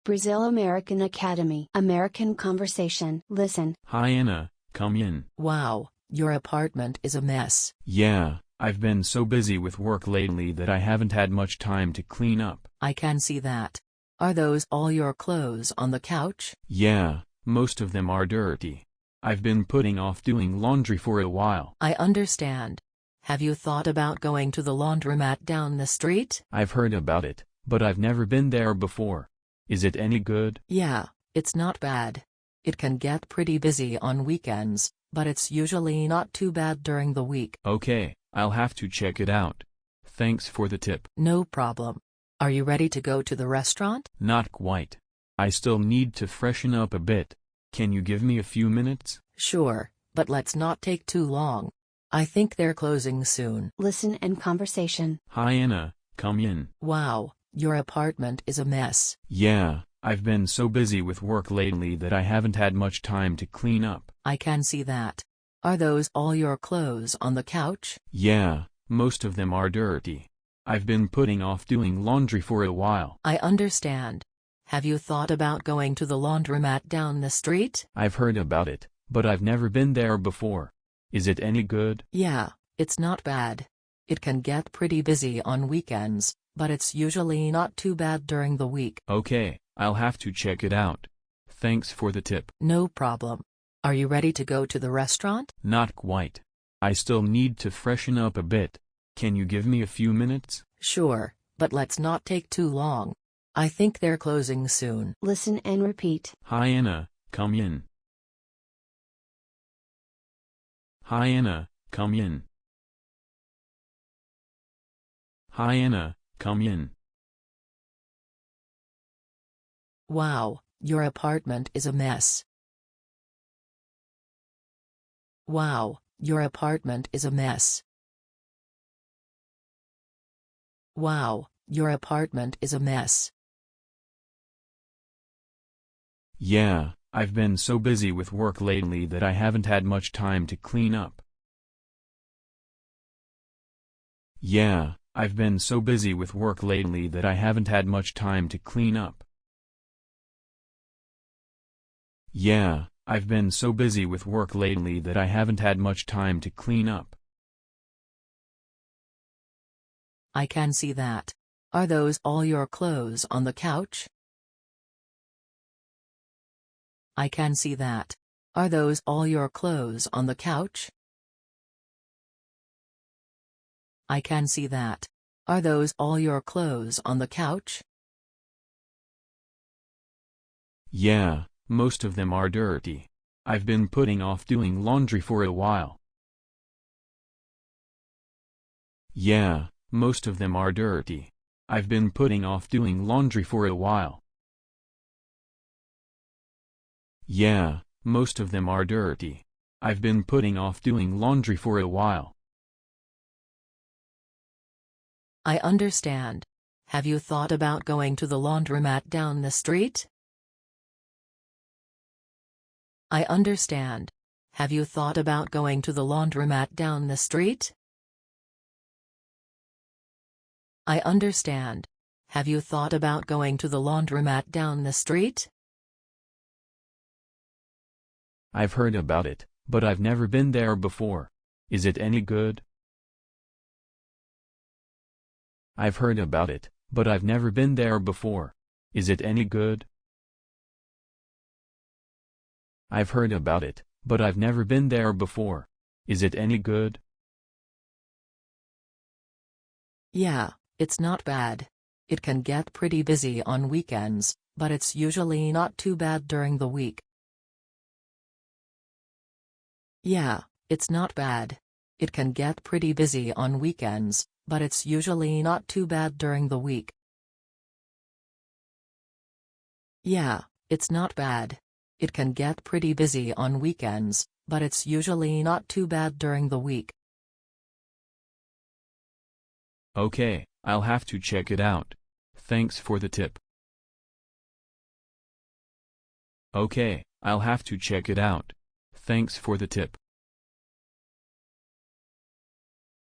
Brazil American Academy. American conversation. Listen. Hi Anna, come in. Wow, your apartment is a mess. Yeah, I've been so busy with work lately that I haven't had much time to clean up. I can see that. Are those all your clothes on the couch? Yeah, most of them are dirty. I've been putting off doing laundry for a while. I understand. Have you thought about going to the laundromat down the street? I've heard about it, but I've never been there before. Is it any good? Yeah, it's not bad. It can get pretty busy on weekends, but it's usually not too bad during the week. Okay, I'll have to check it out. Thanks for the tip. No problem. Are you ready to go to the restaurant? Not quite. I still need to freshen up a bit. Can you give me a few minutes? Sure, but let's not take too long. I think they're closing soon. Listen and conversation. Hi Anna, come in. Wow, your apartment is a mess. Yeah, I've been so busy with work lately that I haven't had much time to clean up. I can see that. Are those all your clothes on the couch? Yeah, most of them are dirty. I've been putting off doing laundry for a while. I understand. Have you thought about going to the laundromat down the street? I've heard about it, but I've never been there before. Is it any good? Yeah, it's not bad. It can get pretty busy on weekends, but it's usually not too bad during the week. Okay, I'll have to check it out. Thanks for the tip. No problem. Are you ready to go to the restaurant? Not quite. I still need to freshen up a bit. Can you give me a few minutes? Sure, but let's not take too long. I think they're closing soon. Listen and repeat. Hi Anna, come in. Hi Anna, come in. Hi Anna, come in. Wow, your apartment is a mess. Wow, your apartment is a mess. Wow, your apartment is a mess. Yeah, I've been so busy with work lately that I haven't had much time to clean up. Yeah, I've been so busy with work lately that I haven't had much time to clean up. Yeah, I've been so busy with work lately that I haven't had much time to clean up. I can see that. Are those all your clothes on the couch? I can see that. Are those all your clothes on the couch? I can see that. Are those all your clothes on the couch? Yeah, most of them are dirty. I've been putting off doing laundry for a while. Yeah, most of them are dirty. I've been putting off doing laundry for a while. Yeah, most of them are dirty. I've been putting off doing laundry for a while. I understand. Have you thought about going to the laundromat down the street? I understand. Have you thought about going to the laundromat down the street? I understand. Have you thought about going to the laundromat down the street? I've heard about it, but I've never been there before. Is it any good? I've heard about it, but I've never been there before. Is it any good? I've heard about it, but I've never been there before. Is it any good? Yeah, it's not bad. It can get pretty busy on weekends, but it's usually not too bad during the week. Yeah, it's not bad. It can get pretty busy on weekends, but it's usually not too bad during the week. Yeah, it's not bad. It can get pretty busy on weekends, but it's usually not too bad during the week. Okay, I'll have to check it out. Thanks for the tip. Okay, I'll have to check it out. Thanks for the tip.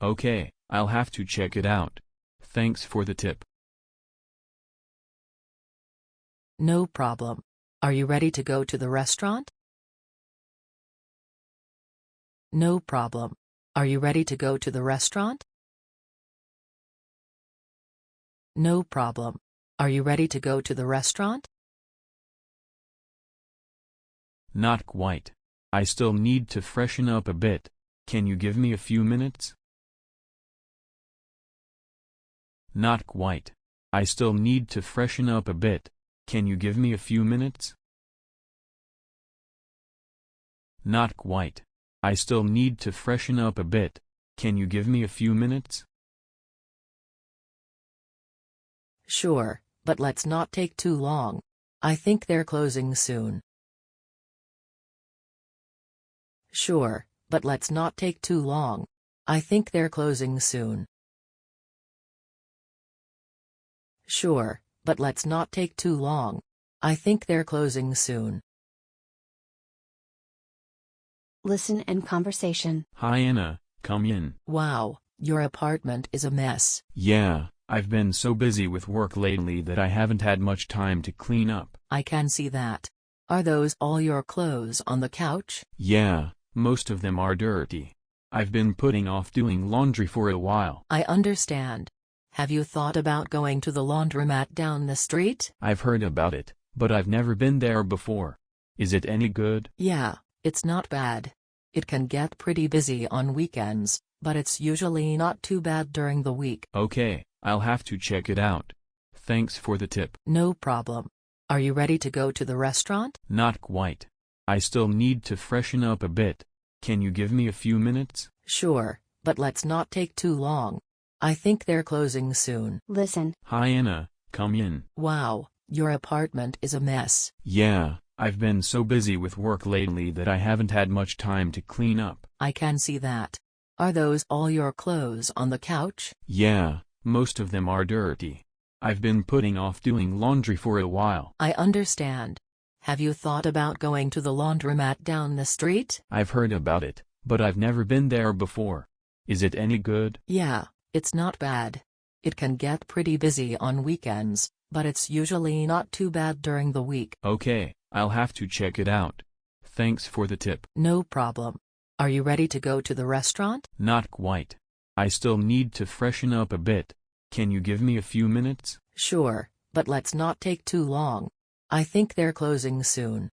Okay, I'll have to check it out. Thanks for the tip. No problem. Are you ready to go to the restaurant? No problem. Are you ready to go to the restaurant? No problem. Are you ready to go to the restaurant? Not quite. I still need to freshen up a bit. Can you give me a few minutes? Not quite. I still need to freshen up a bit. Can you give me a few minutes? Not quite. I still need to freshen up a bit. Can you give me a few minutes? Sure, but let's not take too long. I think they're closing soon. Sure, but let's not take too long. I think they're closing soon. Sure, but let's not take too long. I think they're closing soon. Listen and conversation. Hi Anna, come in. Wow, your apartment is a mess. Yeah, I've been so busy with work lately that I haven't had much time to clean up. I can see that. Are those all your clothes on the couch? Yeah, most of them are dirty. I've been putting off doing laundry for a while. I understand. Have you thought about going to the laundromat down the street? I've heard about it, but I've never been there before. Is it any good? Yeah, it's not bad. It can get pretty busy on weekends, but it's usually not too bad during the week. Okay, I'll have to check it out. Thanks for the tip. No problem. Are you ready to go to the restaurant? Not quite. I still need to freshen up a bit. Can you give me a few minutes? Sure, but let's not take too long. I think they're closing soon. Listen. Hi Anna, come in. Wow, your apartment is a mess. Yeah, I've been so busy with work lately that I haven't had much time to clean up. I can see that. Are those all your clothes on the couch? Yeah, most of them are dirty. I've been putting off doing laundry for a while. I understand. Have you thought about going to the laundromat down the street? I've heard about it, but I've never been there before. Is it any good? Yeah, it's not bad. It can get pretty busy on weekends, but it's usually not too bad during the week. Okay, I'll have to check it out. Thanks for the tip. No problem. Are you ready to go to the restaurant? Not quite. I still need to freshen up a bit. Can you give me a few minutes? Sure, but let's not take too long. I think they're closing soon.